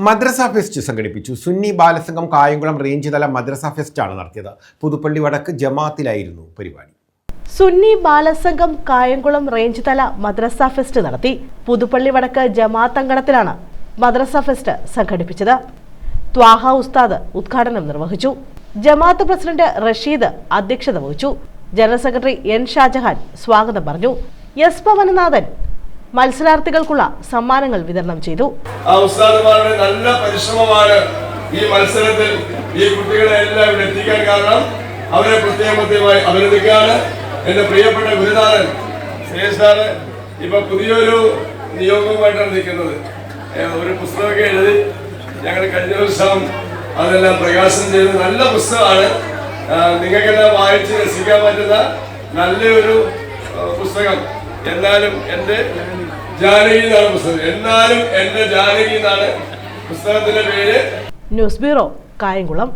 മദ്രസ fest സംഘടിപ്പിച്ചു. Sunni Balasangham Kayamkulam range തല മദ്രസ ഫെസ്റ്റാണ് നടത്തിയത്. പുതുപ്പള്ളി വടക്ക് ജമാഅത്തിലായിരുന്നു പരിപാടി. സുന്നി ബാലസംഘം കായംകുളം റേഞ്ച് തല മദ്രസ ഫെസ്റ്റ് നടത്തി. പുതുപ്പള്ളി വടക്ക് ജമാഅത്ത് അങ്കണത്തിലാണ് മദ്രസ ഫെസ്റ്റ് സംഘടിപ്പിച്ചത്. ത്വാഹ ഉസ്താദ് ഉദ്ഘാടനം നിർവഹിച്ചു. ജമാഅത്ത് പ്രസിഡന്റ് റഷീദ് അധ്യക്ഷത വഹിച്ചു. ജനറൽ സെക്രട്ടറി എൻ ഷാജഹാൻ സ്വാഗതം പറഞ്ഞു. എസ് പവനനാഥൻ മത്സരാർത്ഥികൾക്കുള്ള സമ്മാനങ്ങൾ വിതരണം ചെയ്തു. ഉസ്താദുമാരുടെ നല്ല പരിശ്രമമാണ് ഈ മത്സരത്തിൽ ഈ കുട്ടികളെ എല്ലാം ഇവിടെ എത്തിക്കാൻ കാരണം. അവരെ പ്രത്യേകമായി അഭിനന്ദിക്കുകയാണ്. എന്റെ പ്രിയപ്പെട്ട ഗുരുനാഥൻ സാറ് ഇപ്പൊ പുതിയൊരു നിയോഗവുമായിട്ടാണ് നിൽക്കുന്നത്. ഒരു പുസ്തകമൊക്കെ എഴുതി ഞങ്ങൾ കഴിഞ്ഞ ദിവസം അതെല്ലാം പ്രകാശനം ചെയ്ത് നല്ല പുസ്തകമാണ്. നിങ്ങൾക്കെല്ലാം വായിച്ച് രസിക്കാൻ പറ്റുന്ന നല്ലൊരു പുസ്തകം. എന്നാലും എൻ്റെ ജാനകി എന്നാണ് പുസ്തകം. എന്നാലും എൻ്റെ ജാനകി എന്നാണ് പുസ്തകത്തിന്റെ പേര്. News bureau, Kayamkulam.